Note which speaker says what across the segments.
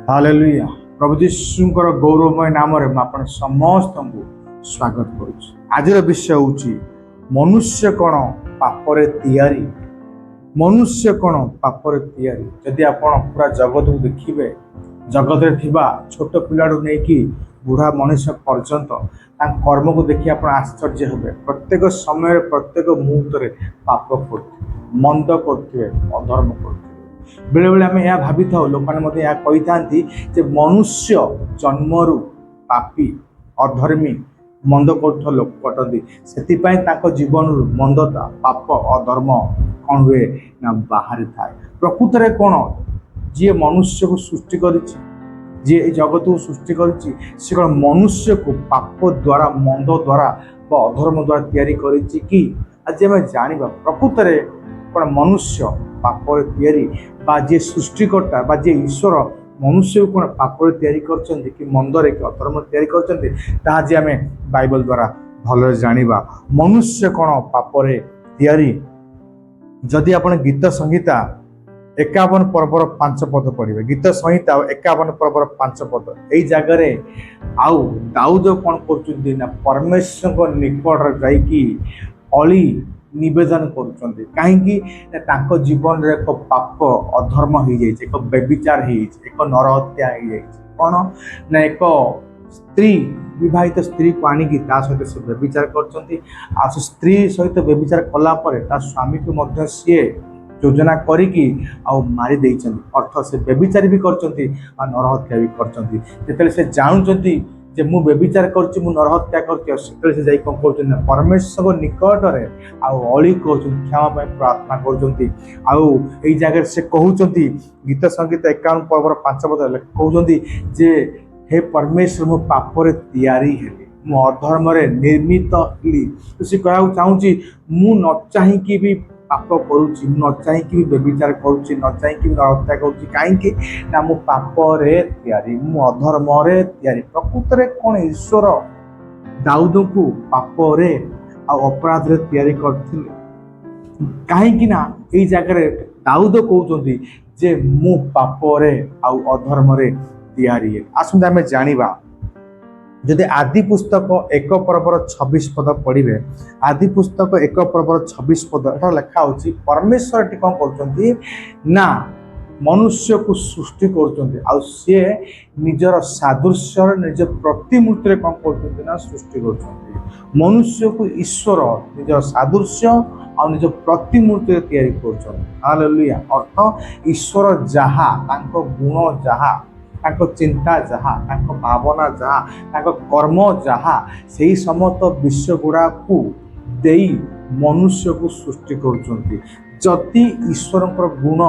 Speaker 1: Hallelujah. प्रभु यीशुଙ୍କର गौरवमय नामରେ ମୁଁ ଆପଣ ସମସ୍ତଙ୍କୁ ସ୍ୱାଗତ କରୁଛି। ଆଜିର ବିଷୟ ହେଉଛି ମନୁଷ୍ୟ କ'ଣ ପାପରେ ତିଆରି। ମନୁଷ୍ୟ କ'ଣ ପାପରେ ତିଆରି। ଯଦି ଆପଣ ପୁରା ଜଗତକୁ ଦେଖିବେ, ଜଗତରେ ଥିବା ଛୋଟ ପିଲାଠୁ ନେଇକି ବୁଢ଼ା ମଣିଷ ପର୍ଯ୍ୟନ୍ତ ତାଙ୍କ କର୍ମକୁ ଦେଖି ଆପଣ ଆଶ୍ଚର୍ଯ୍ୟ ହେବେ। ପ୍ରତ୍ୟେକ ସମୟରେ ପ୍ରତ୍ୟେକ ମୁହୂର୍ତ୍ତରେ ପାପ କରୁଥିବେ, ମନ୍ଦ କରୁଥିବେ, ଅଧର୍ମ କରୁଥିବେ। ବେଳେବେଳେ ଆମେ ଏହା ଭାବିଥାଉ, ଲୋକମାନେ ମଧ୍ୟ ଏହା କହିଥାନ୍ତି ଯେ ମନୁଷ୍ୟ ଜନ୍ମରୁ ପାପୀ, ଅଧର୍ମୀ, ମନ୍ଦ କରୁଥିବା ଲୋକ ଅଟନ୍ତି। ସେଥିପାଇଁ ତାଙ୍କ ଜୀବନରୁ ମନ୍ଦତା, ପାପ, ଅଧର୍ମ କ'ଣ ହୁଏ ନା ବାହାରିଥାଏ। ପ୍ରକୃତରେ କ'ଣ, ଯିଏ ମନୁଷ୍ୟକୁ ସୃଷ୍ଟି କରିଛି, ଯିଏ এই ଜଗତକୁ ସୃଷ୍ଟି କରିଛି, ସେ କ'ଣ ମନୁଷ୍ୟକୁ ପାପ ଦ୍ୱାରା, ମନ୍ଦ ଦ୍ୱାରା ବା ଅଧର୍ମ ଦ୍ୱାରା ତିଆରି କରିଛି କି? ଆଜି ଆମେ ଜାଣିବା ପ୍ରକୃତରେ କ'ଣ ମନୁଷ୍ୟ ପାପରେ ତିଆରି, ବା ଯିଏ ସୃଷ୍ଟିକର୍ତ୍ତା ବା ଯିଏ ଈଶ୍ୱର ମନୁଷ୍ୟକୁ କ'ଣ ପାପରେ ତିଆରି କରିଛନ୍ତି କି ମନ୍ଦରେ କି ଅଧର୍ମ ତିଆରି କରିଛନ୍ତି, ତାହା ଆଜି ଆମେ ବାଇବଲ ଦ୍ୱାରା ଭଲରେ ଜାଣିବା। ମନୁଷ୍ୟ କ'ଣ ପାପରେ ତିଆରି। ଯଦି ଆପଣ ଗୀତ ସଂହିତା 51 ପର୍ବର 5 ପଦ ପଢ଼ିବେ, ଗୀତ ସଂହିତା 51 ପର୍ବର 5 ପଦ, ଏଇ ଜାଗାରେ ଆଉ ଦାଉଦ କ'ଣ କରୁଛନ୍ତି ନା ପରମେଶ୍ୱରଙ୍କ ନିକଟରେ ଯାଇକି ଅଳି ନିବେଦନ କରୁଛନ୍ତି। କାହିଁକି ନା ତାଙ୍କ ଜୀବନରେ ଏକ ପାପ ଅଧର୍ମ ହେଇଯାଇଛି, ଏକ ବ୍ୟଭିଚାର ହେଇଯାଇଛି, ଏକ ନରହତ୍ୟା ହେଇଯାଇଛି। କ'ଣ ନା ଏକ ସ୍ତ୍ରୀ, ବିବାହିତ ସ୍ତ୍ରୀକୁ ଆଣିକି ତା ସହିତ ସେ ବ୍ୟଭିଚାର କରିଛନ୍ତି। ଆଉ ସେ ସ୍ତ୍ରୀ ସହିତ ବ୍ୟଭିଚାର କଲା ପରେ ତା ସ୍ୱାମୀକୁ ମଧ୍ୟ ସିଏ ଯୋଜନା କରିକି ଆଉ ମାରି ଦେଇଛନ୍ତି। ଅର୍ଥ ସେ ବ୍ୟଭିଚାର ବି କରିଛନ୍ତି ଆଉ ନରହତ୍ୟା ବି କରିଛନ୍ତି। ଯେତେବେଳେ ସେ ଜାଣୁଛନ୍ତି ଯେ ମୁଁ ବ୍ୟଭିଚାର କରୁଛି, ମୁଁ ନରହତ୍ୟା କରୁଛି, ଆଉ ସେତେବେଳେ ସେ ଯାଇ କ'ଣ କରୁଛନ୍ତି ନା ପରମେଶ୍ୱରଙ୍କ ନିକଟରେ ଆଉ ଅଳି କରୁଛନ୍ତି, କ୍ଷମା ପାଇଁ ପ୍ରାର୍ଥନା କରୁଛନ୍ତି। ଆଉ ଏଇ ଜାଗାରେ ସେ କହୁଛନ୍ତି, ଗୀତ ସଂଗୀତ 51 ପର୍ବର 5 ପଦ କହୁଛନ୍ତି ଯେ ହେ ପରମେଶ୍ୱର, ମୁଁ ପାପରେ ତିଆରି ହେଲି, ମୁଁ ଅଧର୍ମରେ ନିର୍ମିତ ହେଲି। ସେ କହିବାକୁ ଚାହୁଁଛି ମୁଁ ନ ଚାହିଁକି ବି ପାପ କରୁଛି, ମୁଁ ନ ଚାହିଁକି ବି ବ୍ୟଭିଚାର କରୁଛି, ନ ଚାହିଁକି ବି ନରହତ୍ୟା କରୁଛି। କାହିଁକି ନା ମୁଁ ପାପରେ ତିଆରି, ମୁଁ ଅଧର୍ମରେ ତିଆରି। ପ୍ରକୃତରେ କ'ଣ ଈଶ୍ୱର ଦାଉଦଙ୍କୁ ପାପରେ ଆଉ ଅପରାଧରେ ତିଆରି କରିଥିଲେ? କାହିଁକି ନା ଏଇ ଜାଗାରେ ଦାଉଦ କହୁଛନ୍ତି ଯେ ମୁଁ ପାପରେ ଆଉ ଅଧର୍ମରେ ତିଆରି। ଆସନ୍ତୁ ଆମେ ଜାଣିବା, ଯଦି ଆଦି ପୁସ୍ତକ 1 ପର୍ବର 26 ପଦ ପଢ଼ିବେ, ଆଦି ପୁସ୍ତକ 1 ପର୍ବର 26 ପଦ, ଏଟା ଲେଖା ହେଉଛି ପରମେଶ୍ୱର ଏଠି କ'ଣ କରୁଛନ୍ତି ନା ମନୁଷ୍ୟକୁ ସୃଷ୍ଟି କରୁଛନ୍ତି, ଆଉ ସିଏ ନିଜର ସାଦୃଶ୍ୟରେ, ନିଜ ପ୍ରତିମୂର୍ତ୍ତିରେ କ'ଣ କରୁଛନ୍ତି ନା ସୃଷ୍ଟି କରୁଛନ୍ତି। ମନୁଷ୍ୟକୁ ଈଶ୍ୱର ନିଜର ସାଦୃଶ୍ୟ ଆଉ ନିଜ ପ୍ରତିମୂର୍ତ୍ତିରେ ତିଆରି କରୁଛନ୍ତି। ହାଲେଲୁୟା। ଅର୍ଥ ଈଶ୍ୱର ଯାହା, ତାଙ୍କ ଗୁଣ ଯାହା, ତାଙ୍କ ଚିନ୍ତା ଯାହା, ତାଙ୍କ ଭାବନା ଯାହା, ତାଙ୍କ କର୍ମ ଯାହା, ସେହି ସମସ୍ତ ବିଷୟ ଗୁଡ଼ାକୁ ଦେଇ ମନୁଷ୍ୟକୁ ସୃଷ୍ଟି କରୁଛନ୍ତି। ଯଦି ଈଶ୍ୱରଙ୍କର ଗୁଣ,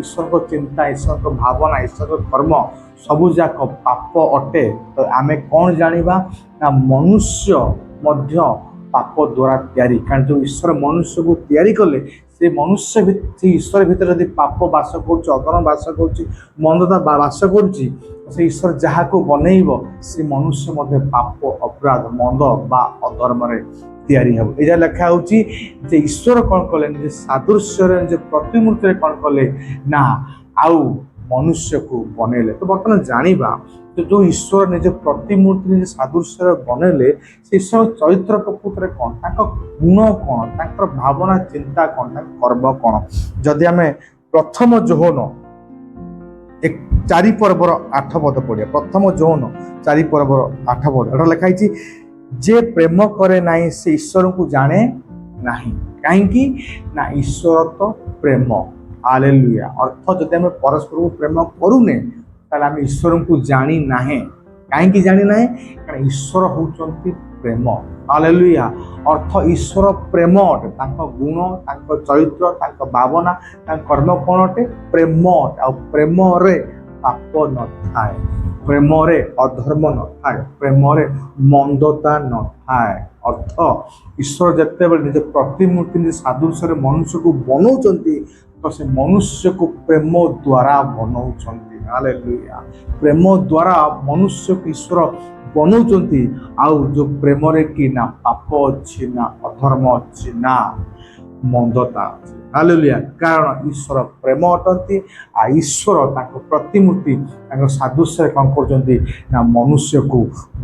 Speaker 1: ଈଶ୍ୱରଙ୍କ ଚିନ୍ତା, ଈଶ୍ୱରଙ୍କ ଭାବନା, ଈଶ୍ୱରଙ୍କ କର୍ମ ସବୁଯାକ ପାପ ଅଟେ, ତ ଆମେ କ'ଣ ଜାଣିବା ନା ମନୁଷ୍ୟ ମଧ୍ୟ ପାପ ଦ୍ୱାରା ତିଆରି। କାରଣ ଯେଉଁ ଈଶ୍ୱର ମନୁଷ୍ୟକୁ ତିଆରି କଲେ, ସେ ମନୁଷ୍ୟ ସେ ଈଶ୍ୱର ଭିତରେ ଯଦି ପାପ ବାସ କରୁଛି, ଅଧର୍ମ ବାସ କରୁଛି, ମନ୍ଦତା ବାସ କରୁଛି, ସେ ଈଶ୍ୱର ଯାହାକୁ ବନେଇବ ସେ ମନୁଷ୍ୟ ମଧ୍ୟ ପାପ, ଅପରାଧ, ମନ୍ଦ ବା ଅଧର୍ମରେ ତିଆରି ହେବ। ଏଇଟା ଲେଖା ହେଉଛି ଯେ ଈଶ୍ୱର କ'ଣ କଲେ, ନିଜ ସାଦୃଶ୍ୟରେ, ନିଜ ପ୍ରତିମୂର୍ତ୍ତିରେ କ'ଣ କଲେ ନା ଆଉ ମନୁଷ୍ୟକୁ ବନେଇଲେ। ତ ବର୍ତ୍ତମାନ ଜାଣିବା ଯେ ଯେଉଁ ଈଶ୍ୱର ନିଜ ପ୍ରତିମୂର୍ତ୍ତି, ନିଜ ସାଦୃଶ୍ୟରେ ବନେଇଲେ, ସେ ଈଶ୍ୱର ଚରିତ୍ର ପ୍ରକୃତରେ କ'ଣ, ତାଙ୍କ ଗୁଣ କ'ଣ, ତାଙ୍କର ଭାବନା ଚିନ୍ତା କ'ଣ, ତାଙ୍କ କର୍ମ କ'ଣ। ଯଦି ଆମେ ପ୍ରଥମ ଯୋହନ 4 ପର୍ବର 8 ପଦ ପଢ଼ିବା, ପ୍ରଥମ ଯୋହନ 4 ପର୍ବର 8 ପଦ, ଏଟା ଲେଖା ହେଇଛି ଯେ ପ୍ରେମ କରେ ନାହିଁ ସେ ଈଶ୍ୱରଙ୍କୁ ଜାଣେ ନାହିଁ। କାହିଁକି ନା ଈଶ୍ୱର ତ ପ୍ରେମ। ହାଲେଲୁୟା। ଅର୍ଥ ଯଦି ଆମେ ପରସ୍ପରକୁ ପ୍ରେମ କରୁନେ, ତାହେଲେ ଆମେ ଈଶ୍ୱରଙ୍କୁ ଜାଣି ନାହିଁ। କାହିଁକି ଜାଣି ନାହିଁ? କାରଣ ଈଶ୍ୱର ହେଉଛନ୍ତି ପ୍ରେମ। ହାଲେଲୁୟା। ଅର୍ଥ ଈଶ୍ୱର ପ୍ରେମ ଅଟେ, ତାଙ୍କ ଗୁଣ, ତାଙ୍କ ଚରିତ୍ର, ତାଙ୍କ ଭାବନା, ତାଙ୍କ କର୍ମ କ'ଣ ଅଟେ? ପ୍ରେମ ଅଟେ। ଆଉ ପ୍ରେମରେ ପାପ ନଥାଏ, ପ୍ରେମରେ ଅଧର୍ମ ନଥାଏ, ପ୍ରେମରେ ମନ୍ଦତା ନଥାଏ। ଅର୍ଥ ଈଶ୍ୱର ଯେତେବେଳେ ନିଜ ପ୍ରତିମୂର୍ତ୍ତି, ନିଜ ସାଦୃଶ୍ୟରେ ମନୁଷ୍ୟକୁ ବନଉଛନ୍ତି, ତ ସେ ମନୁଷ୍ୟକୁ ପ୍ରେମ ଦ୍ୱାରା ବନଉଛନ୍ତି। ହାଲେଲୁୟା। ପ୍ରେମ ଦ୍ୱାରା ମନୁଷ୍ୟକୁ ଈଶ୍ୱର ବନଉଛନ୍ତି। ଆଉ ଯେଉଁ ପ୍ରେମରେ କି ନା ପାପ ଅଛି, ନା ଅଧର୍ମ ଅଛି, ନା ମନ୍ଦତା ଅଛି। हालेलुया कारण ईश्वर प्रेम अटंती आ ईश्वर ताको प्रतिमूर्ति ताको सादृश्य कौन करजंती ना मनुष्य को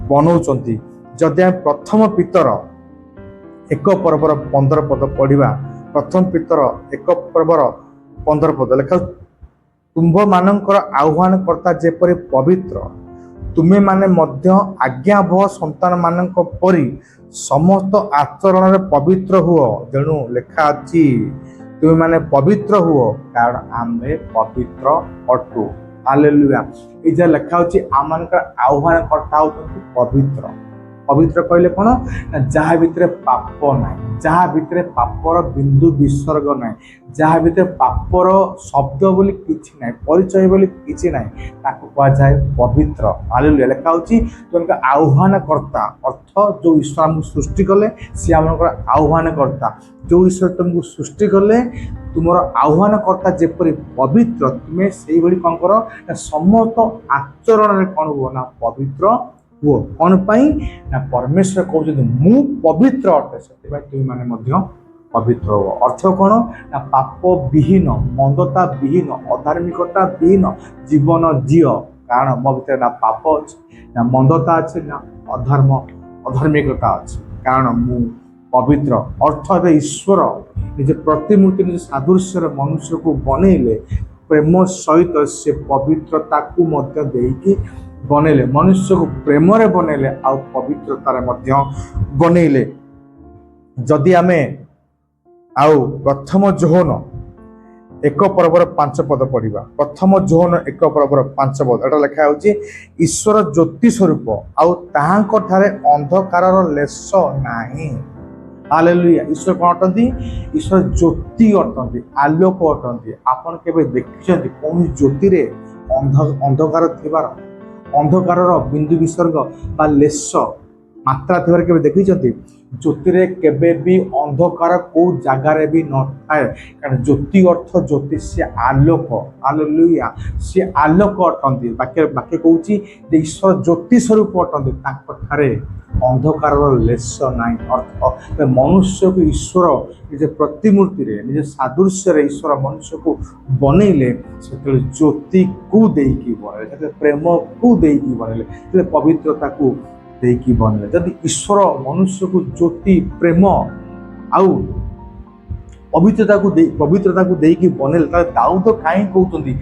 Speaker 1: बनाउचंती जदि हम प्रथम पितर एक पर्वर 15 पद पढ़ा प्रथम पितर एक पर्वर 15 पद लेखा तुम्भ मानकर आह्वान करता जेपरि पवित्र तुमे माने मध्य आज्ञावह संतान मानक परि समस्त आचरण रे पवित्र हुओ जेणु लेखा अछि तुमे माने पवित्र हुओ कारण आमे पवित्र अटु हालेलुया ए जे लेखा अछि आमानकर आह्वान करता होतु पवित्र पवित्र कहले कोन जहाँ भितर पाप ना जहाँ भितर पापर बिंदु विसर्ग ना जहाँ भितर पापर शब्द बोली किछि ना परिचय बोली किछि ना ताको कहा जाए पवित्र हालेलुया लेखा होछि तुमका आह्वान करता अर्थ जो ईश्वर हमको सृष्टि कले सी आमकर आह्वान करता जो ईश्वर तुमको सृष्टि कले तुमर आह्वान करता जेपरि पवित्र तुमे सेही भली कोन कर समस्त आचरण रे कोन हो ना पवित्र हुओ कौन पाई ना परमेश्वर कहते मु पवित्र अटे से तुम मैंने पवित्र हो अर्थ कौन ना पाप विहीन मंदता विहीन अधार्मिकता विहीन जीवन जीव कारण मो भीतर ना पाप अच्छे ना मंदता अच्छे ना अधार्मिकता अच्छे कारण मु पवित्र अर्थ ईश्वर निज प्रतिमूर्ति निज सादृश्य मनुष्य को बनइले प्रेम सहित से पवित्रता को मध्य देकी बनइले मनुष्य को प्रेम रे बनइले आ पवित्रतार मध्य बनइले जदि आमे आउ प्रथम जोहन एक पर्वर 5 पद पढ़ा प्रथम जोहन एक पर्वर 5 पद एटा लिखा होची ईश्वर ज्योति स्वरूप आउ ताहांको ठारे अंधकारर लेश नाही हालेलुया ईश्वर कौन अटंती ईश्वर ज्योति अटंती आलोक अटंती आपन केबे देखिछंती कोन ज्योति रे अंधकार थिबार अंधकार बिंदु विसर्ग बा लेश मात्रा थिबार केबे देखिछंती ज्योति रे केबे भी अंधकार को जगार भी न थाए कारण ज्योति अर्थ ज्योति से आलोक हालेलुया से आलोक अटंती बाक्य कहूची ईश्वर ज्योति स्वरूप अटंती तांको ठारे अंधकार लेश नाई अर्थ मनुष्य को ईश्वर निज प्रतिमूर्ति रे निज सादृश्य रे ईश्वर मनुष्य को बनइले से ज्योति को देकी बनइले प्रेम को देकी बनइले पवित्रता को देकी बनइले जदि ईश्वर मनुष्य को ज्योति प्रेम आउ पवित्रता को देकी बनइले ताले दाऊद काई कहउतंदी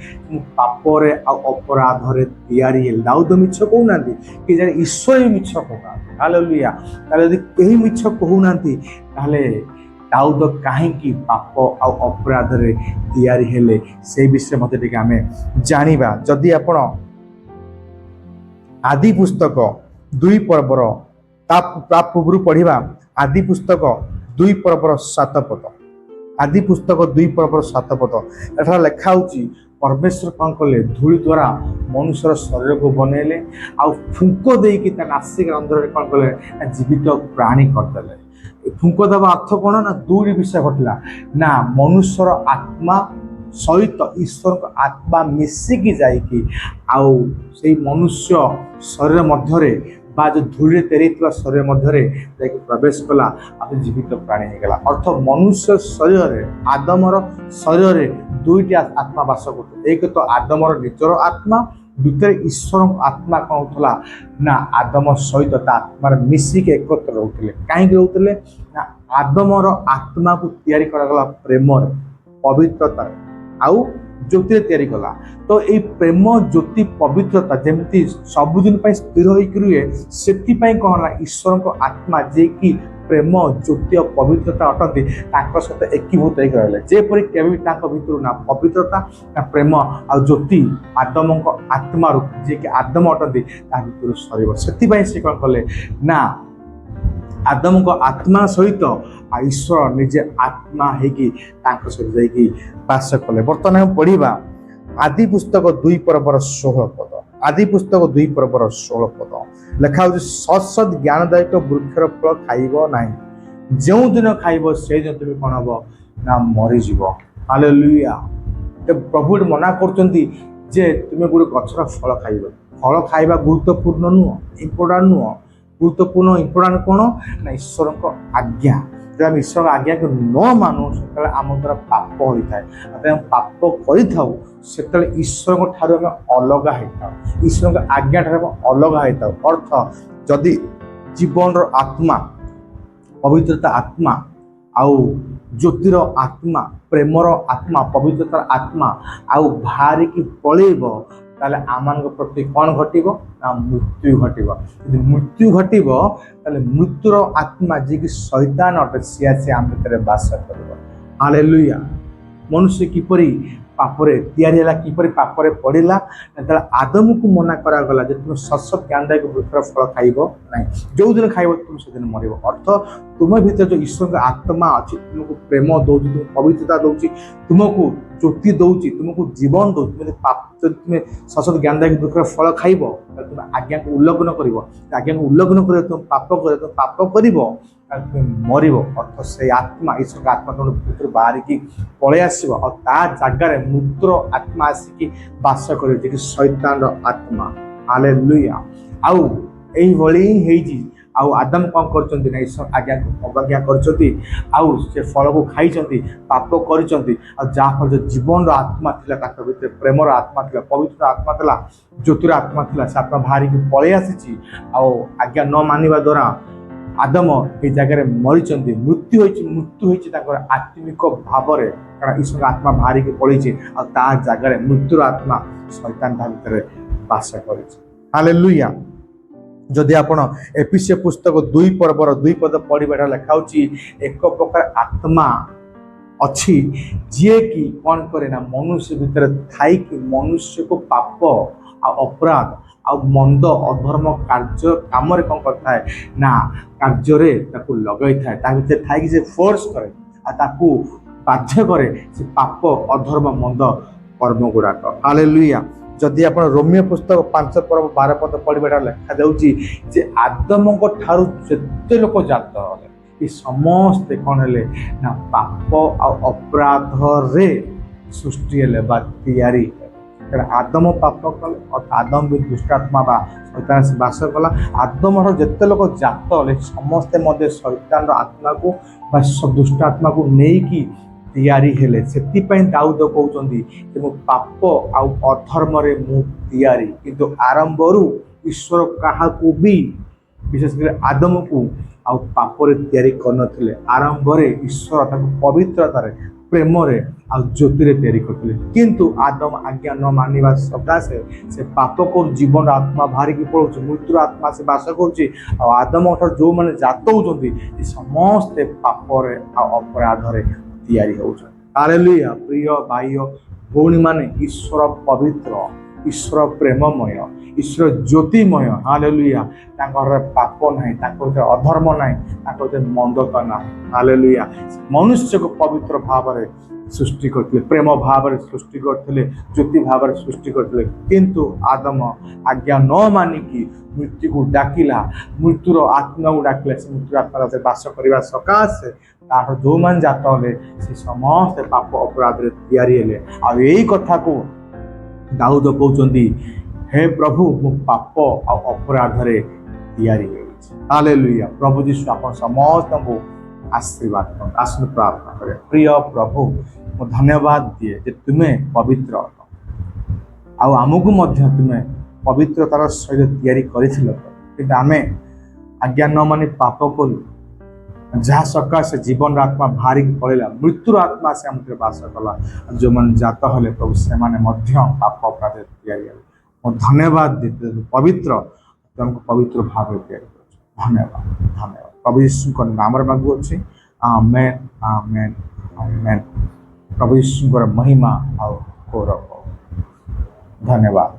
Speaker 1: पापरे आ अपराधरे तैयारी दाऊद मिछ कहउनांती कि जाने ईश्वर ही मिछ कहउना हालेलुया ताले यदि केही मिछ कहउनांती ताले दाऊद काहेकि पाप आ अपराध रे तैयारी हेले से विषय मते टिके आमे जानिबा जदि आपण आदि पुस्तक 2 पर्वर ता पूर्व पढ़िबा आदि पुस्तक 2 पर्वर 7 पद आदि पुस्तक 2 पर्वर 7 पद एठा लेखा होची परमेश्वर कौन कले धूली द्वारा मनुष्य शरीर को बनइले आ फुंको देकी ता नासिक रंध्र रे कौन कले जीवित प्राणी करदेले फुंक दबा अर्थ कौन ना दूरी विषय घटला ना मनुष्यर आत्मा सहित ईश्वर को आत्मा मिसिकी जाइकी आउ से मनुष्य शरीर मध्यरे बा जो धूली तेरी शरीर मध्यरे जाइकी प्रवेश कला आ जीवित प्राणी हो गला अर्थ मनुष्य शरीर आदमर शरीर दुईटी आत्मा बास करते एक तो आदमर निजर आत्मा द्वितीय ईश्वर आत्मा कौन होता ना आदम सहित आत्मार मिसिक एकत्र रोते कहीं रोते ना आदमर आत्मा को तैयारी करागला प्रेम पवित्रता आउ ज्योति तैयारी कला तो ये प्रेम ज्योति पवित्रता जमती सबुदिन स्थिर होकर रुहे से कौन ना ईश्वर को आत्मा जे कि प्रेम ज्योति और पवित्रता अटंती सहित एकीभूत होकर रहे जेपरी केवि भितर ना पवित्रता ना प्रेम आ ज्योति आदम आत्मा जे कि आदम अटंती भर सर से कौन कले ना आदम को आत्मा सहित ईश्वर निजे आत्मा होगी सहित बास कले बर्तमान पढ़ा आदि पुस्तक 2 पर्वर 16 पद आदि पुस्तक 2 पर्वर 16 पद लेखा सत्सद ज्ञानदायक वृक्षर फल खाइब नाही जो दिन खाइब से दिन तुम कौन हम ना मरीज हालेलुया प्रभु मना करते जे तुम गोटे गछर फल खाइबा गुरुत्वपूर्ण नुह इम्पोर्टाट नुह गुरुत्वपूर्ण इम्पोर्टाट कौन ना ईश्वर आज्ञा ଯଦି ଆମେ ଈଶ୍ୱରଙ୍କ ଆଜ୍ଞାକୁ ନ ମାନୁ ସେତେବେଳେ ଆମ ଦ୍ୱାରା ପାପ ହୋଇଥାଏ। ଯଦି ଆମେ ପାପ କରିଥାଉ ସେତେବେଳେ ଈଶ୍ୱରଙ୍କ ଠାରୁ ଆମେ ଅଲଗା ହେଇଥାଉ, ଈଶ୍ୱରଙ୍କ ଆଜ୍ଞା ଠାରୁ ଆମେ ଅଲଗା ହେଇଥାଉ। ଅର୍ଥ ଯଦି ଜୀବନର ଆତ୍ମା, ପବିତ୍ରତା ଆତ୍ମା ଆଉ ଜ୍ୟୋତିର ଆତ୍ମା, ପ୍ରେମର ଆତ୍ମା, ପବିତ୍ରତାର ଆତ୍ମା ଆଉ ବାହାରିକି ପଳେଇବ, ତାହେଲେ ଆମମାନଙ୍କ ପ୍ରତି କ'ଣ ଘଟିବ ନା ମୃତ୍ୟୁ ଘଟିବ। ଯଦି ମୃତ୍ୟୁ ଘଟିବ ତାହେଲେ ମୃତ୍ୟୁର ଆତ୍ମା ଯିଏକି ଶୈତାନ ଅଟେ ସିଏ ଆସି ଆମ ଭିତରେ ବାସ କରିବ। ହାଲେଲୁୟା। ମନୁଷ୍ୟ କିପରି ପାପରେ ତିଆରି ହେଲା, କିପରି ପାପରେ ପଡ଼ିଲା? ଯେତେବେଳେ ଆଦମକୁ ମନା କରାଗଲା ଯେ ତୁମେ ଶସ୍ୟ ଜ୍ଞାନଦାୟକ ବୃକ୍ଷର ଫଳ ଖାଇବ ନାହିଁ, ଯେଉଁଦିନ ଖାଇବ ତୁମେ ସେଦିନ ମରିବ। ଅର୍ଥ ତୁମ ଭିତରେ ଯେଉଁ ଈଶ୍ୱରଙ୍କ ଆତ୍ମା ଅଛି, ତୁମକୁ ପ୍ରେମ ଦେଉଛି, ତୁମକୁ ପବିତ୍ରତା ଦେଉଛି, ତୁମକୁ ଜ୍ୟୋତି ଦେଉଛି, ତୁମକୁ ଜୀବନ ଦେଉଛି। ଯଦି ତୁମେ ଶସ୍ୟ ଜ୍ଞାନଦାୟକ ବୃକ୍ଷର ଫଳ ଖାଇବ ତାହେଲେ ତୁମେ ଆଜ୍ଞାକୁ ଉଲ୍ଲଂଘନ କରିବ। ଆଜ୍ଞାକୁ ଉଲ୍ଲଂଘନ କରିବ, ତୁମେ ପାପ କରିବ, ତୁମେ ପାପ କରିବ ତାହେଲେ ତୁମେ ମରିବ। ଅର୍ଥ ସେଇ ଆତ୍ମା, ଈଶ୍ୱରଙ୍କ ଆତ୍ମା ତୁମ ଭିତରୁ ବାହାରିକି ପଳେଇ ଆସିବ ଆଉ ତା ଜାଗାରେ ମୃତ୍ୟୁର ଆତ୍ମା ଆସିକି ବାସ କରିବ, ଯିଏକି ଶୈତାନର ଆତ୍ମା। ହାଲେଲୁୟା। ଆଉ ଏଇଭଳି ହିଁ ହେଇଛି। ଆଉ ଆଦମ କ'ଣ କରିଛନ୍ତି ନା ଈଶ୍ୱର ଆଜ୍ଞାକୁ ଅବଜ୍ଞା କରିଛନ୍ତି ଆଉ ସେ ଫଳକୁ ଖାଇଛନ୍ତି, ପାପ କରିଛନ୍ତି। ଆଉ ଯାହାଫଳରେ ଜୀବନର ଆତ୍ମା ଥିଲା ତାଙ୍କ ଭିତରେ, ପ୍ରେମର ଆତ୍ମା ଥିଲା, ପବିତ୍ର ଆତ୍ମା ଥିଲା, ଜ୍ୟୋତିର ଆତ୍ମା ଥିଲା, ସେ ଆତ୍ମା ବାହାରିକି ପଳେଇ ଆସିଛି। ଆଉ ଆଜ୍ଞା ନ ମାନିବା ଦ୍ୱାରା ଆଦମ ଏଇ ଜାଗାରେ ମରିଛନ୍ତି, ମୃତ୍ୟୁ ହୋଇଛି ତାଙ୍କର ଆତ୍ମିକ ଭାବରେ, କାରଣ ଈଶ୍ୱରଙ୍କ ଆତ୍ମା ବାହାରିକି ପଳେଇଛି ଆଉ ତା ଜାଗାରେ ମୃତ୍ୟୁର ଆତ୍ମା ଶୈତାନ ତା ଭିତରେ ବାସ କରିଛି। ହାଲେଲୁୟା। ଯଦି ଆପଣ ଏଫେସୀୟ ପୁସ୍ତକ 2 ପର୍ବର 2 ପଦ ପଢ଼ିବାଟା ଲେଖା ହେଉଛି, ଏକ ପ୍ରକାର ଆତ୍ମା ଅଛି ଯିଏକି କ'ଣ କରେ ନା ମନୁଷ୍ୟ ଭିତରେ ଥାଇକି ମନୁଷ୍ୟକୁ ପାପ ଆଉ ଅପରାଧ ଆଉ ମନ୍ଦ ଅଧର୍ମ କାର୍ଯ୍ୟ କାମରେ କ'ଣ କରିଥାଏ ନା କାର୍ଯ୍ୟରେ ତାକୁ ଲଗାଇଥାଏ। ତା ଭିତରେ ଥାଇକି ସେ ଫୋର୍ସ କରେ ଆଉ ତାକୁ ବାଧ୍ୟ କରେ ସେ ପାପ ଅଧର୍ମ ମନ୍ଦ କର୍ମ ଗୁଡ଼ାକ। ହାଲେଲୁୟା। ଯଦି ଆପଣ ରୋମିଓ ପୁସ୍ତକ 5 ପର୍ବ 12 ପଦ ପଢ଼ିବାଟା ଲେଖାଯାଉଛି ଯେ ଆଦମଙ୍କ ଠାରୁ ଯେତେ ଲୋକ ଜାତ ହେଲେ ଏ ସମସ୍ତେ କ'ଣ ହେଲେ ନା ପାପ ଆଉ ଅପରାଧରେ ସୃଷ୍ଟି ହେଲେ ବା ତିଆରି ହେଲେ। କାରଣ ଆଦମ ପାପ କଲେ, ଆଦମ ବି ଦୁଷ୍ଟାତ୍ମା ବା ଶୈତାନ ବାସ କଲା। ଆଦମର ଯେତେ ଲୋକ ଜାତ ହେଲେ ସମସ୍ତେ ମଧ୍ୟ ଶୈତାନର ଆତ୍ମାକୁ ବା ଦୁଷ୍ଟାତ୍ମାକୁ ନେଇକି ତିଆରି ହେଲେ। ସେଥିପାଇଁ ଦାଉଦ କହୁଛନ୍ତି ଯେ ମୁଁ ପାପ ଆଉ ଅଧର୍ମରେ ମୁଁ ତିଆରି। କିନ୍ତୁ ଆରମ୍ଭରୁ ଈଶ୍ୱର କାହାକୁ ବି, ବିଶେଷ କରି ଆଦମକୁ ଆଉ ପାପରେ ତିଆରି କରିନଥିଲେ। ଆରମ୍ଭରେ ଈଶ୍ୱର ତାକୁ ପବିତ୍ରତାରେ, ପ୍ରେମରେ ଆଉ ଜ୍ୟୋତିରେ ତିଆରି କରିଥିଲେ। କିନ୍ତୁ ଆଦମ ଆଜ୍ଞା ନ ମାନିବା ସକାଶେ ସେ ପାପ କରୁ, ଜୀବନର ଆତ୍ମା ବାହାରିକି ପଳାଉଛି, ମୃତ୍ୟୁର ଆତ୍ମା ସେ ବାସ କରୁଛି। ଆଉ ଆଦମ ଠାରୁ ଯେଉଁମାନେ ଜାତ ହେଉଛନ୍ତି ଏ ସମସ୍ତେ ପାପରେ ଆଉ ଅପରାଧରେ ତିଆରି ହେଉଛନ୍ତି। ହାଲେଲୁୟା। ପ୍ରିୟ ଭାଇ ଭଉଣୀମାନେ, ଈଶ୍ୱର ପବିତ୍ର, ଈଶ୍ୱର ପ୍ରେମମୟ, ଈଶ୍ୱର ଜ୍ୟୋତିମୟ। ହାଲେଲୁୟା। ତାଙ୍କ ଘରରେ ପାପ ନାହିଁ, ତାଙ୍କ ଭିତରେ ଅଧର୍ମ ନାହିଁ, ତାଙ୍କ ଭିତରେ ମନ୍ଦତା ନାହିଁ। ହାଲେଲୁୟା। ମନୁଷ୍ୟକୁ ପବିତ୍ର ଭାବରେ ସୃଷ୍ଟି କରିଥିଲେ, ପ୍ରେମ ଭାବରେ ସୃଷ୍ଟି କରିଥିଲେ, ଜ୍ୟୋତି ଭାବରେ ସୃଷ୍ଟି କରିଥିଲେ। କିନ୍ତୁ ଆଦମ ଆଜ୍ଞା ନ ମାନିକି ମୃତ୍ୟୁକୁ ଡାକିଲା, ମୃତ୍ୟୁର ଆତ୍ମାକୁ ଡାକିଲା। ସେ ମୃତ୍ୟୁର ଆତ୍ମା ବାସ କରିବା ସକାଶେ ତାଠୁ ଯେଉଁମାନେ ଜାତ ହେଲେ ସେ ସମସ୍ତେ ପାପ ଅପରାଧରେ ତିଆରି ହେଲେ। ଆଉ ଏଇ କଥାକୁ ଦାଉଦ କହୁଛନ୍ତି, ହେ ପ୍ରଭୁ ମୁଁ ପାପ ଆଉ ଅପରାଧରେ ତିଆରି ହେଉଛି। ହାଲେଲୁୟା। ପ୍ରଭୁ ଯୀଶୁ ଆପଣ ସମସ୍ତଙ୍କୁ ଆଶୀର୍ବାଦ କରନ୍ତୁ। ଆସନ୍ତୁ ପ୍ରାର୍ଥନା କରିବା। ପ୍ରିୟ ପ୍ରଭୁ, ମୁଁ ଧନ୍ୟବାଦ ଦିଏ ଯେ ତୁମେ ପବିତ୍ର ଅଟ ଆଉ ଆମକୁ ମଧ୍ୟ ତୁମେ ପବିତ୍ରତାର ସହିତ ତିଆରି କରିଥିଲ। କିନ୍ତୁ ଆମେ ଆଜ୍ଞା ନ ମାନି ପାପ କଲୁ, ଯାହା ସକାଶେ ଜୀବନର ଆତ୍ମା ବାହାରିକି ପଳେଇଲା, ମୃତ୍ୟୁର ଆତ୍ମା ସେ ଆମ ଭିତରେ ବାସ କଲା। ଯେଉଁମାନେ ଜାତ ହେଲେ ପ୍ରଭୁ ସେମାନେ ମଧ୍ୟ ପାପ ଅପରାଧରେ ତିଆରି ହେଲେ। ମୁଁ ଧନ୍ୟବାଦ ଦିଏ ପବିତ୍ର, ତୁମକୁ ପବିତ୍ର ଭାବରେ ତିଆରି କରୁଛୁ। ଧନ୍ୟବାଦ, ଧନ୍ୟବାଦ। ପ୍ରଭୁ ଯୀଶୁଙ୍କ ନାମରେ ମାଗୁଅଛି। ଆମେନ୍, ଆମେନ୍, ଆମେନ୍। ପ୍ରଭୁ ଯୀଶୁଙ୍କର ମହିମା ଆଉ ଗୌରବ। ଧନ୍ୟବାଦ।